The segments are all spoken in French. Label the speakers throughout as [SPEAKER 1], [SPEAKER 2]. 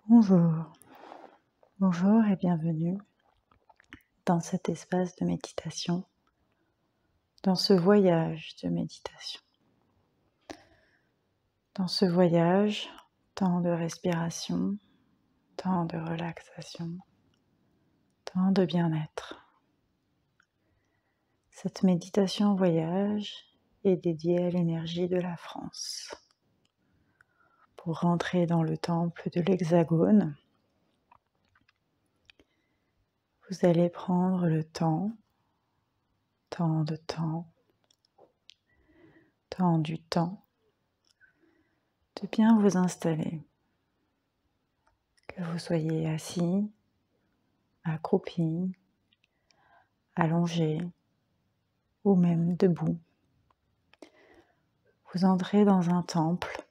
[SPEAKER 1] Bonjour, bonjour et bienvenue dans cet espace de méditation, dans ce voyage de méditation. Dans ce voyage, temps de respiration, temps de relaxation, temps de bien-être. Cette méditation voyage est dédiée à l'énergie de la France. Pour rentrer dans le temple de l'Hexagone, vous allez prendre le temps de temps du temps, de bien vous installer, que vous soyez assis, accroupi, allongé ou même debout. Vous entrez dans un temple,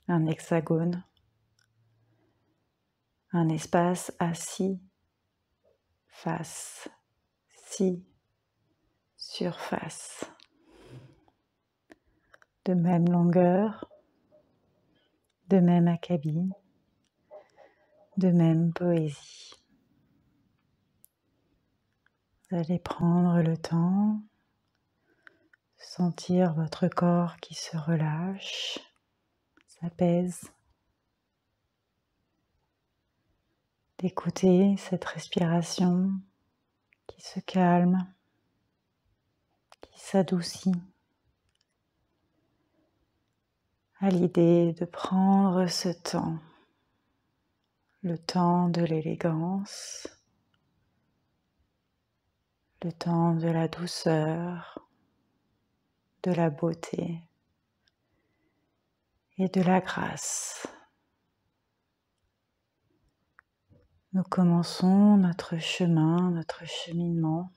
[SPEAKER 1] un hexagone, un espace à 6 faces, 6 surfaces, de même longueur, de même acabit, de même poésie. Vous allez prendre le temps de sentir votre corps qui se relâche, s'apaise, d'écouter cette respiration qui se calme, qui s'adoucit, à l'idée de prendre ce temps, le temps de l'élégance, le temps de la douceur, de la beauté et de la grâce. Nous commençons notre chemin, notre cheminement,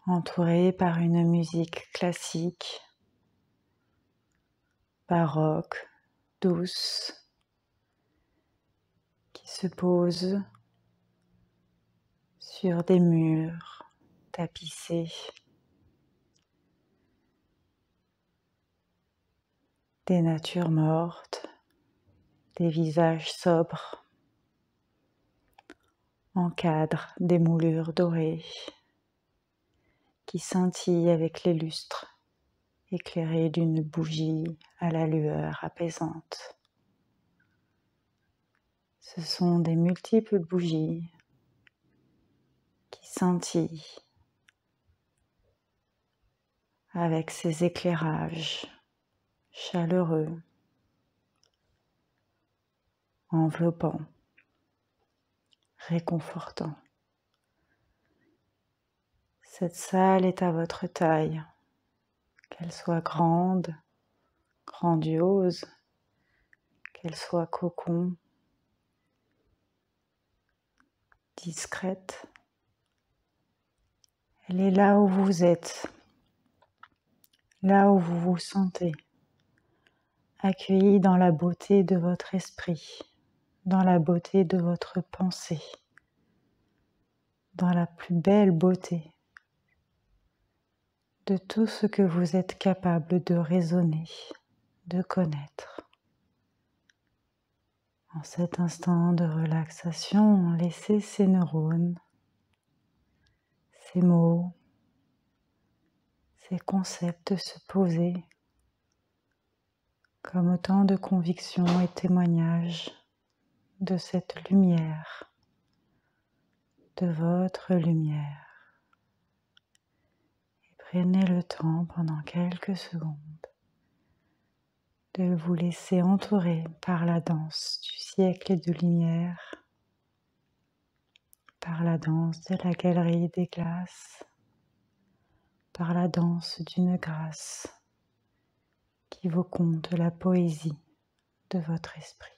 [SPEAKER 1] entouré par une musique classique, baroque, douce, qui se pose sur des murs tapissés, des natures mortes, des visages sobres, encadrent des moulures dorées qui scintillent avec les lustres éclairés d'une bougie à la lueur apaisante. Ce sont des multiples bougies qui scintillent avec ces éclairages chaleureux, enveloppants, réconfortants. Cette salle est à votre taille, qu'elle soit grande, grandiose, qu'elle soit cocon, discrète. Elle est là où vous êtes, là où vous vous sentez, accueilli dans la beauté de votre esprit, dans la beauté de votre pensée, dans la plus belle beauté de tout ce que vous êtes capable de raisonner, de connaître. En cet instant de relaxation, laissez ces neurones, ces mots, ces concepts se poser comme autant de convictions et témoignages de cette lumière, de votre lumière. Et prenez le temps pendant quelques secondes de vous laisser entourer par la danse du siècle de lumière, par la danse de la galerie des glaces, par la danse d'une grâce qui vous conte la poésie de votre esprit.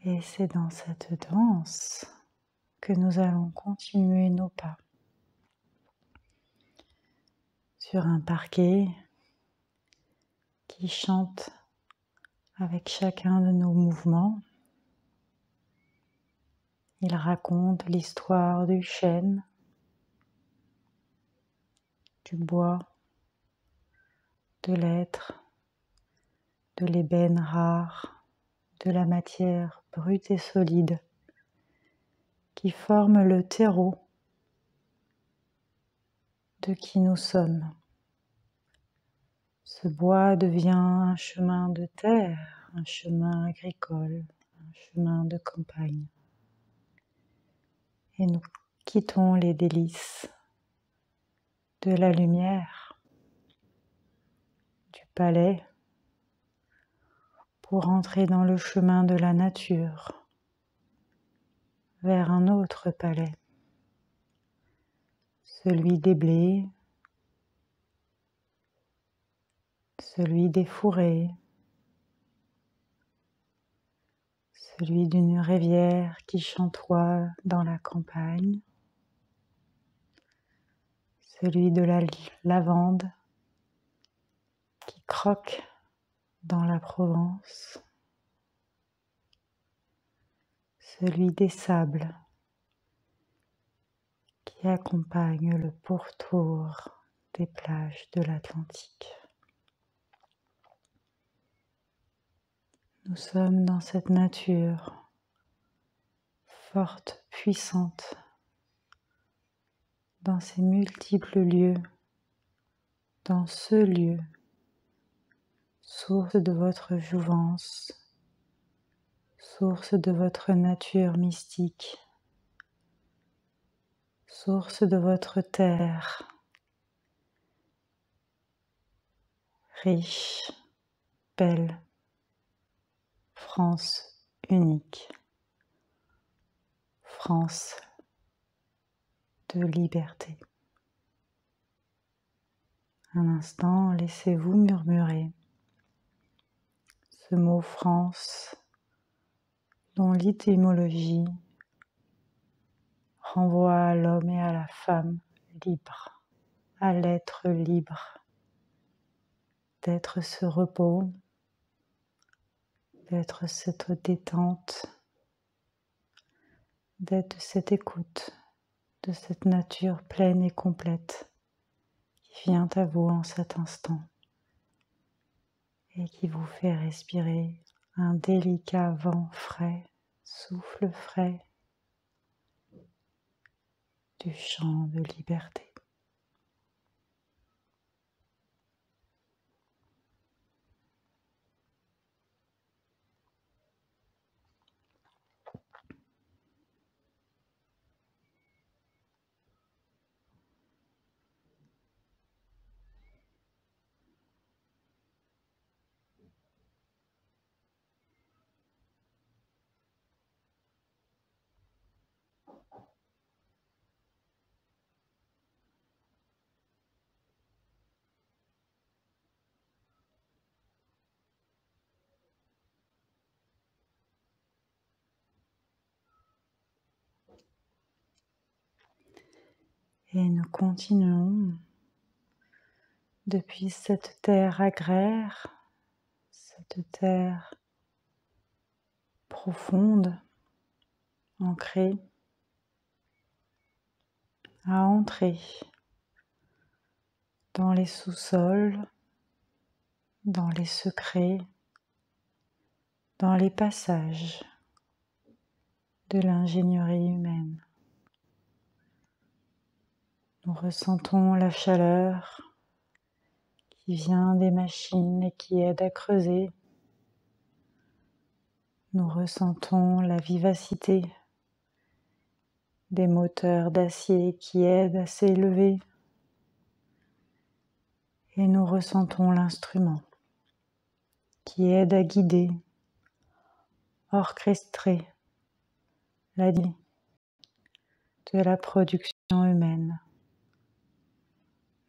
[SPEAKER 1] Et c'est dans cette danse que nous allons continuer nos pas sur un parquet qui chante avec chacun de nos mouvements. Il raconte l'histoire du chêne, du bois, de l'être, de l'ébène rare, de la matière brute et solide qui forme le terreau de qui nous sommes. Ce bois devient un chemin de terre, un chemin agricole, un chemin de campagne. Et nous quittons les délices de la lumière, du palais, pour entrer dans le chemin de la nature, vers un autre palais, celui des blés, celui des fourrés, celui d'une rivière qui chantoie dans la campagne, celui de la lavande qui croque dans la Provence, celui des sables qui accompagne le pourtour des plages de l'Atlantique. Nous sommes dans cette nature forte, puissante, dans ces multiples lieux, dans ce lieu, source de votre jouvence, source de votre nature mystique, source de votre terre, riche, belle, France unique, France de liberté. Un instant, laissez-vous murmurer ce mot France, dont l'étymologie renvoie à l'homme et à la femme libre, à l'être libre, d'être ce repos, d'être cette détente, d'être cette écoute de cette nature pleine et complète qui vient à vous en cet instant et qui vous fait respirer un délicat vent frais, souffle frais du chant de liberté. Et nous continuons depuis cette terre agraire, cette terre profonde, ancrée, à entrer dans les sous-sols, dans les secrets, dans les passages de l'ingénierie humaine. Nous ressentons la chaleur qui vient des machines et qui aide à creuser. Nous ressentons la vivacité des moteurs d'acier qui aident à s'élever. Et nous ressentons l'instrument qui aide à guider, orchestrer la vie de la production humaine.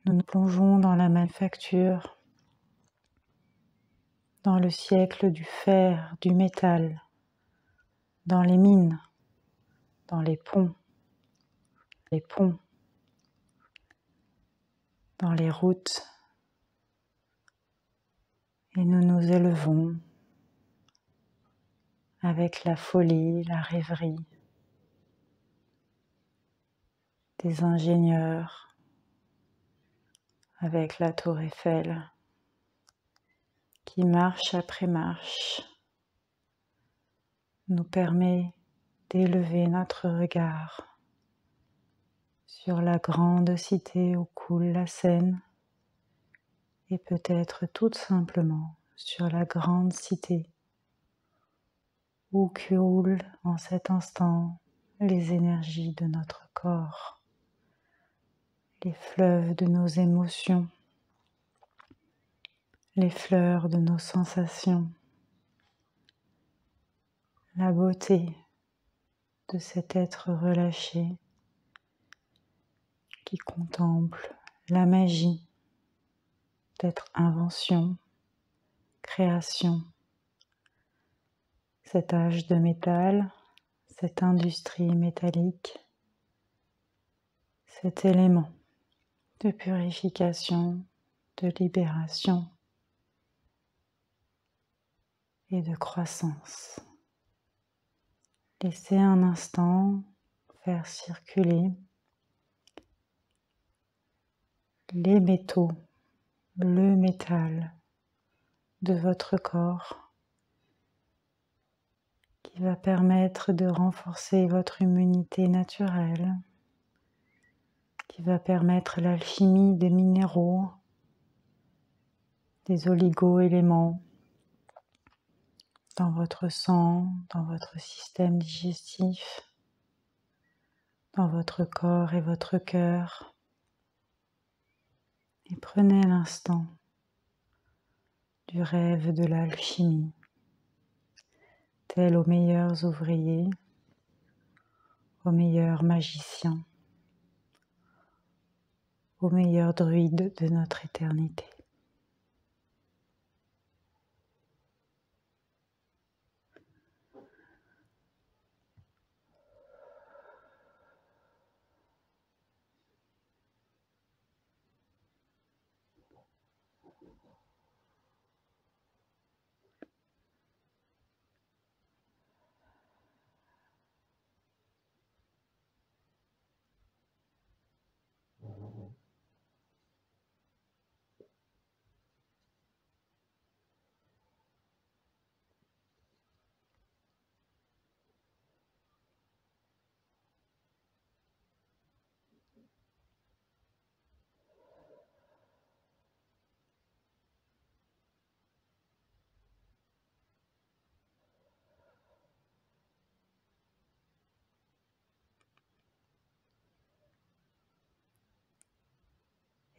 [SPEAKER 1] Nous nous plongeons dans la manufacture, dans le siècle du fer, du métal, dans les mines, dans les ponts, les ponts, dans les routes, et nous nous élevons avec la folie, la rêverie des ingénieurs, avec la tour Eiffel qui, marche après marche, nous permet d'élever notre regard sur la grande cité où coule la Seine et peut-être tout simplement sur la grande cité où coulent en cet instant les énergies de notre corps, les fleuves de nos émotions, les fleurs de nos sensations, la beauté de cet être relâché qui contemple la magie d'être invention, création, cet âge de métal, cette industrie métallique, cet élément de purification, de libération et de croissance. Laissez un instant faire circuler les métaux, le métal de votre corps qui va permettre de renforcer votre immunité naturelle, qui va permettre l'alchimie des minéraux, des oligo-éléments dans votre sang, dans votre système digestif, dans votre corps et votre cœur. Et prenez l'instant du rêve de l'alchimie, tel aux meilleurs ouvriers, aux meilleurs magiciens, aux meilleurs druides de notre éternité.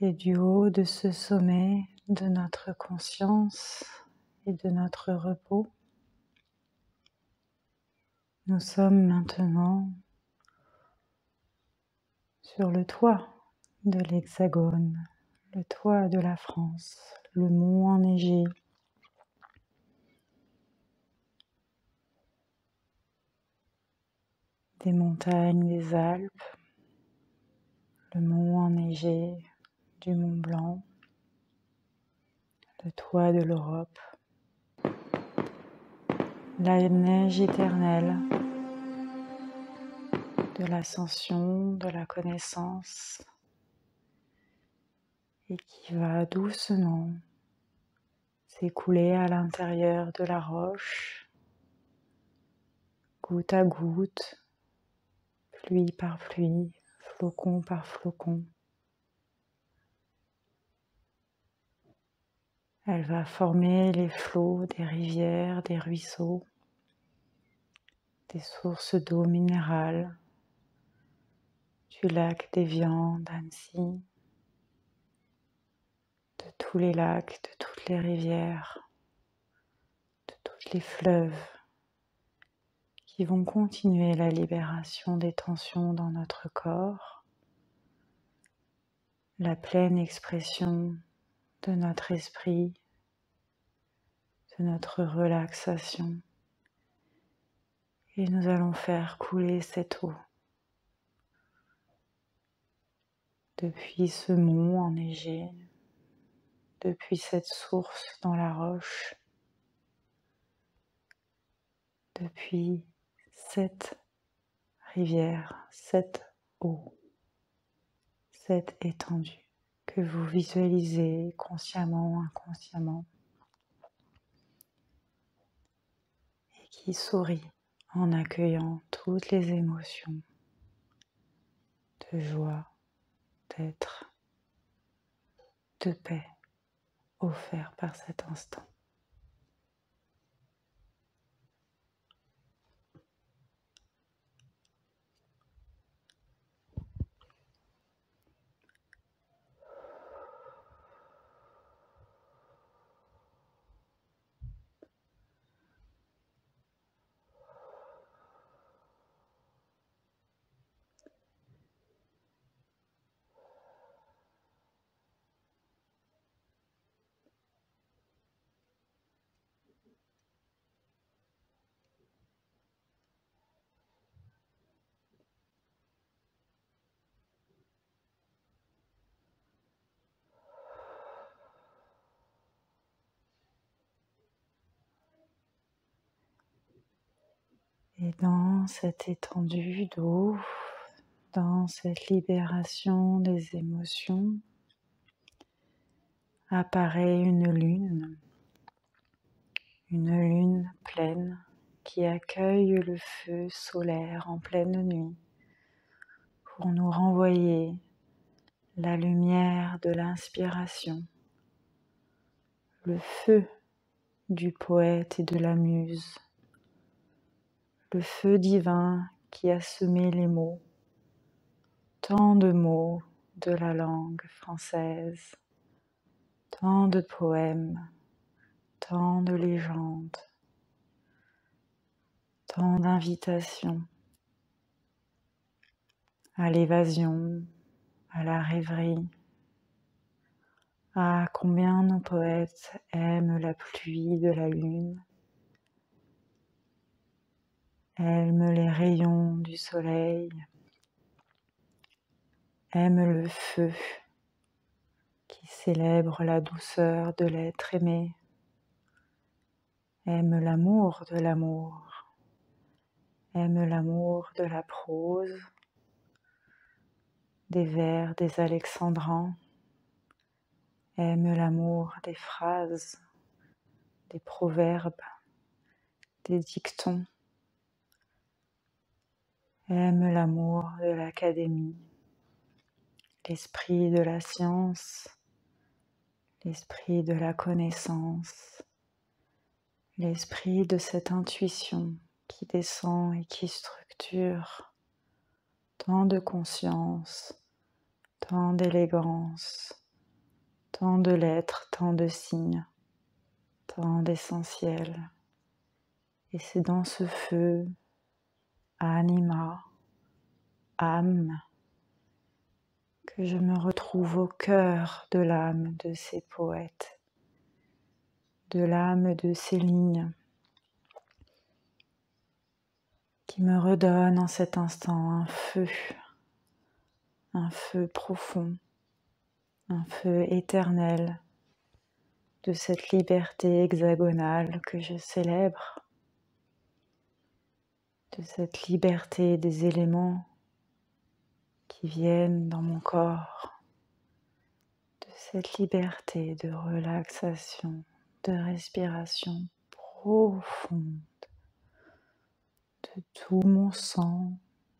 [SPEAKER 1] Et du haut de ce sommet de notre conscience et de notre repos, nous sommes maintenant sur le toit de l'Hexagone, le toit de la France, le mont enneigé, des montagnes des Alpes, le mont enneigé du Mont Blanc, le toit de l'Europe, la neige éternelle de l'ascension, de la connaissance, et qui va doucement s'écouler à l'intérieur de la roche, goutte à goutte, pluie par pluie, flocon par flocon. Elle va former les flots des rivières, des ruisseaux, des sources d'eau minérale, du lac d'Évian, d'Annecy, de tous les lacs, de toutes les rivières, de tous les fleuves qui vont continuer la libération des tensions dans notre corps, la pleine expression de notre esprit, de notre relaxation. Et nous allons faire couler cette eau depuis ce mont enneigé, depuis cette source dans la roche, depuis cette rivière, cette eau, cette étendue que vous visualisez consciemment ou inconsciemment et qui sourit en accueillant toutes les émotions de joie, d'être, de paix offertes par cet instant. Et dans cette étendue d'eau, dans cette libération des émotions, apparaît une lune pleine qui accueille le feu solaire en pleine nuit pour nous renvoyer la lumière de l'inspiration, le feu du poète et de la muse, le feu divin qui a semé les mots, tant de mots de la langue française, tant de poèmes, tant de légendes, tant d'invitations à l'évasion, à la rêverie. Ah, combien nos poètes aiment la pluie de la lune, aiment les rayons du soleil, aiment le feu qui célèbre la douceur de l'être aimé, aiment l'amour de l'amour, aiment l'amour de la prose, des vers des alexandrins, aiment l'amour des phrases, des proverbes, des dictons, aiment l'amour de l'académie, l'esprit de la science, l'esprit de la connaissance, l'esprit de cette intuition qui descend et qui structure tant de conscience, tant d'élégance, tant de lettres, tant de signes, tant d'essentiels. Et c'est dans ce feu, anima, âme, que je me retrouve au cœur de l'âme de ces poètes, de l'âme de ces lignes, qui me redonnent en cet instant un feu profond, un feu éternel de cette liberté hexagonale que je célèbre, de cette liberté des éléments qui viennent dans mon corps, de cette liberté de relaxation, de respiration profonde, de tout mon sang,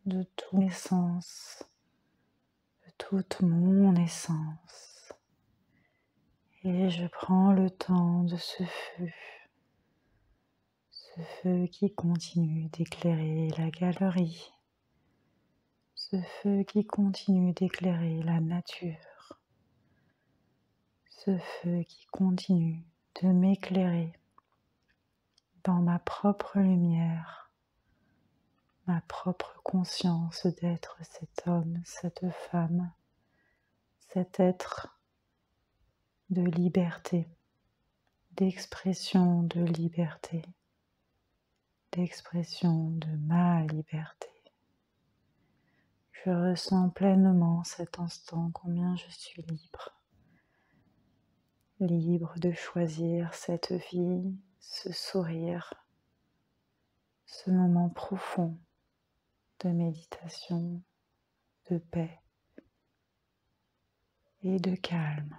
[SPEAKER 1] de tous mes sens, de toute mon essence. Et je prends le temps de ce feu qui continue d'éclairer la galerie, ce feu qui continue d'éclairer la nature, ce feu qui continue de m'éclairer dans ma propre lumière, ma propre conscience d'être cet homme, cette femme, cet être de liberté, d'expression de liberté, d'expression de ma liberté. Je ressens pleinement cet instant combien je suis libre. Libre de choisir cette vie, ce sourire, ce moment profond de méditation, de paix et de calme.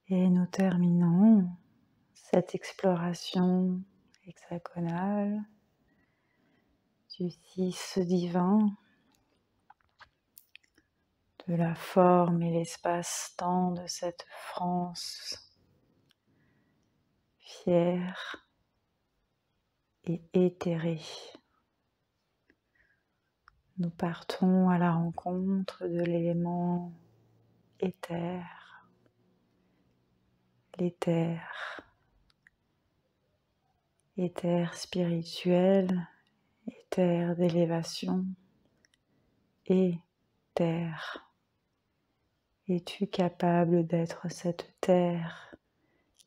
[SPEAKER 1] Et nous terminons cette exploration hexagonale du 6 divin, de la forme et l'espace-temps de cette France fière et éthérée. Nous partons à la rencontre de l'élément éther, l'éther, éther spirituel, éther d'élévation, éther. Es-tu capable d'être cette terre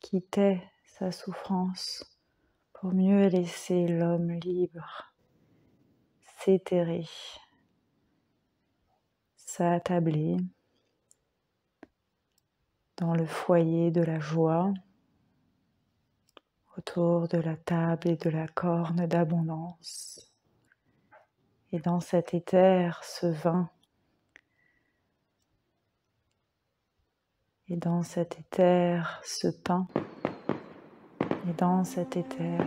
[SPEAKER 1] qui tait sa souffrance pour mieux laisser l'homme libre s'éthérer, s'attabler dans le foyer de la joie, autour de la table et de la corne d'abondance. Et dans cet éther, ce vin, et dans cet éther, ce pain, et dans cet éther,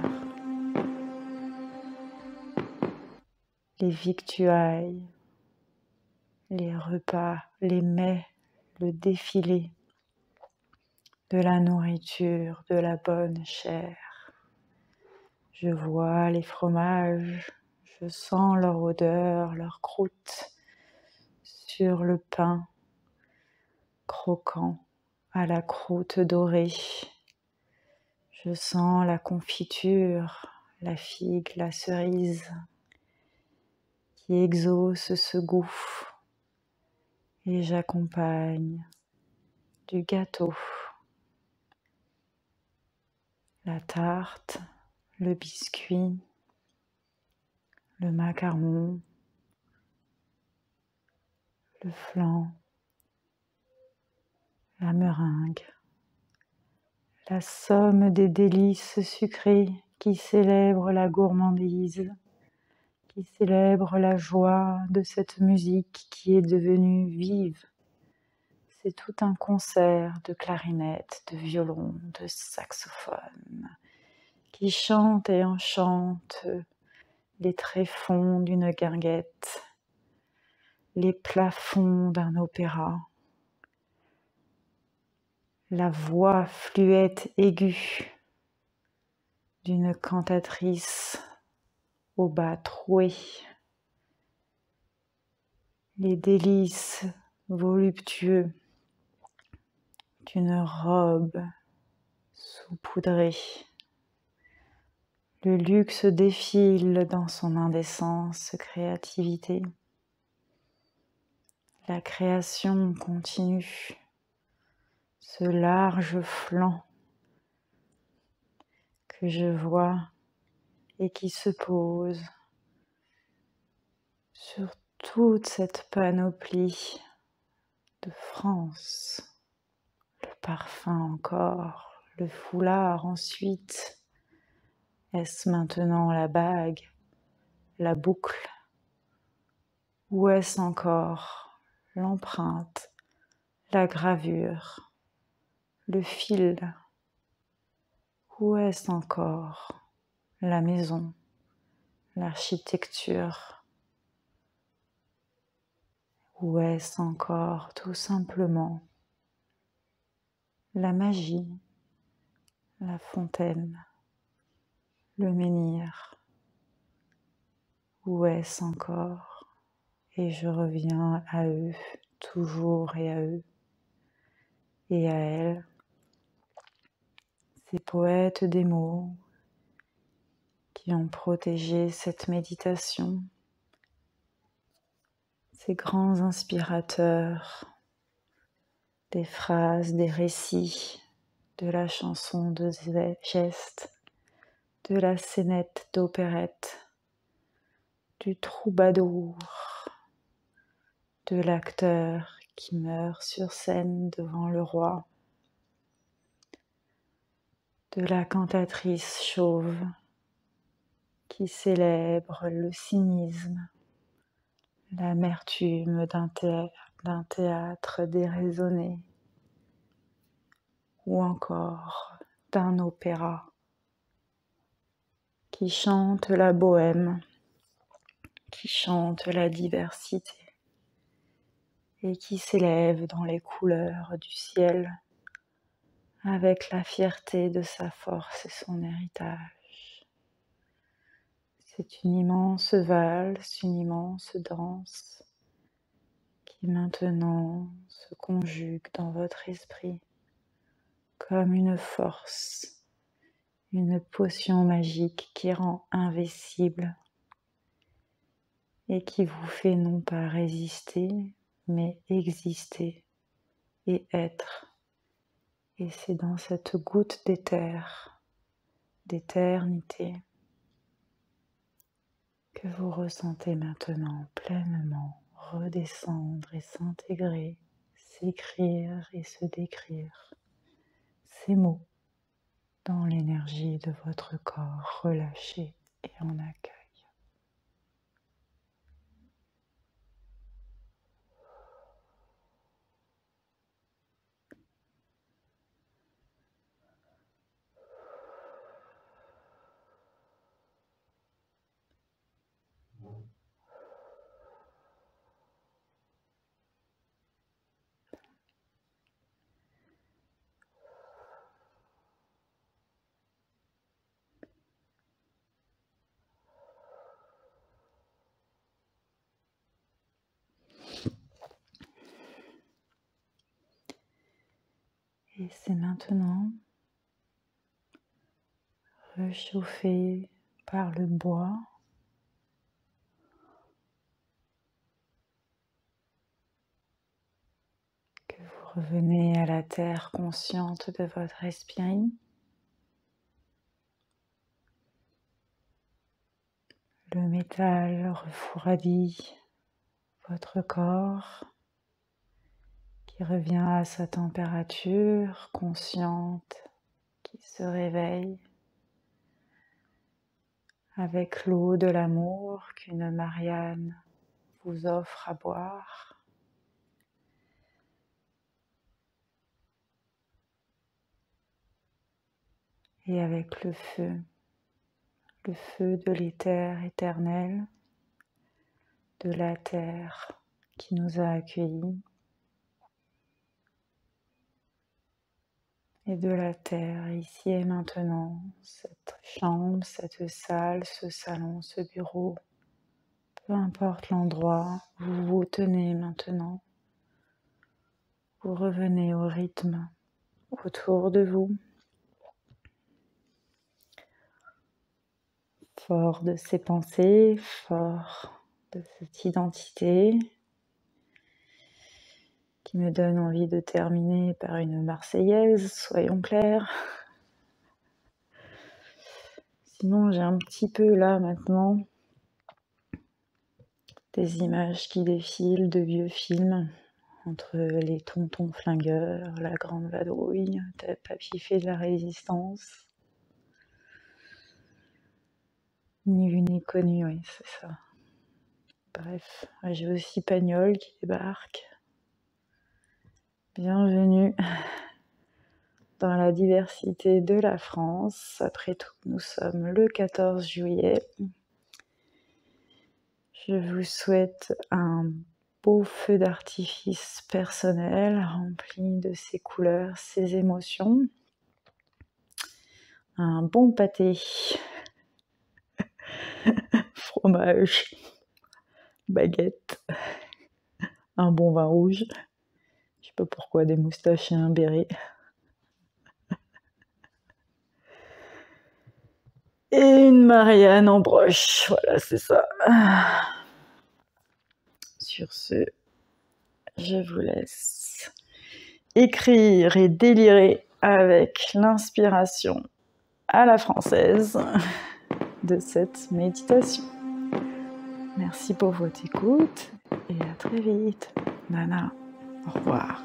[SPEAKER 1] les victuailles, les repas, les mets, le défilé de la nourriture, de la bonne chair. Je vois les fromages, je sens leur odeur, leur croûte sur le pain croquant à la croûte dorée. Je sens la confiture, la figue, la cerise qui exauce ce goût. Et j'accompagne du gâteau, la tarte, le biscuit, le macaron, le flan, la meringue, la somme des délices sucrées qui célèbrent la gourmandise, qui célèbrent la joie de cette musique qui est devenue vive. C'est tout un concert de clarinettes, de violons, de saxophones qui chante et enchante les tréfonds d'une guinguette, les plafonds d'un opéra, la voix fluette aiguë d'une cantatrice au bas troué, les délices voluptueux d'une robe saupoudrée. Le luxe défile dans son indécence créativité. La création continue, ce large flanc que je vois et qui se pose sur toute cette panoplie de France. Le parfum encore, le foulard ensuite. Est-ce maintenant la bague, la boucle? Ou est-ce encore l'empreinte, la gravure, le fil? Ou est-ce encore la maison, l'architecture? Ou est-ce encore tout simplement la magie, la fontaine, le menhir? Ou est-ce encore, et je reviens à eux, toujours et à eux et à elles, ces poètes des mots qui ont protégé cette méditation, ces grands inspirateurs des phrases, des récits, de la chanson de geste, de la scénette d'opérette, du troubadour, de l'acteur qui meurt sur scène devant le roi, de la cantatrice chauve qui célèbre le cynisme, l'amertume d'un théâtre déraisonné, ou encore d'un opéra qui chante la bohème, qui chante la diversité et qui s'élève dans les couleurs du ciel avec la fierté de sa force et son héritage. C'est une immense valse, une immense danse qui maintenant se conjugue dans votre esprit comme une force, une potion magique qui rend invincible et qui vous fait non pas résister, mais exister et être. Et c'est dans cette goutte d'éther, d'éternité, que vous ressentez maintenant pleinement redescendre et s'intégrer, s'écrire et se décrire ces mots dans l'énergie de votre corps relâché et en accueil. Et c'est maintenant réchauffé par le bois que vous revenez à la terre consciente de votre esprit. Le métal refroidit votre corps qui revient à sa température consciente, qui se réveille avec l'eau de l'amour qu'une Marianne vous offre à boire. Et avec le feu de l'éther éternel, de la terre qui nous a accueillis, et de la terre ici et maintenant, cette chambre, cette salle, ce salon, ce bureau, peu importe l'endroit où vous vous tenez maintenant, vous revenez au rythme autour de vous, fort de ces pensées, fort de cette identité qui me donne envie de terminer par une Marseillaise, soyons clairs. Sinon, j'ai un petit peu là maintenant des images qui défilent de vieux films entre les tontons flingueurs, la grande vadrouille, Papy fait de la résistance. Ni vu ni connu, oui, c'est ça. Bref, j'ai aussi Pagnol qui débarque. Bienvenue dans la diversité de la France. Après tout, nous sommes le 14 juillet Je vous souhaite un beau feu d'artifice personnel rempli de ses couleurs, ses émotions. Un bon pâté, fromage, baguette, un bon vin rouge. Je sais pas pourquoi, des moustaches et un béret. Et une Marianne en broche, voilà, c'est ça. Sur ce, je vous laisse écrire et délirer avec l'inspiration à la française de cette méditation. Merci pour votre écoute et à très vite. Nana, au revoir.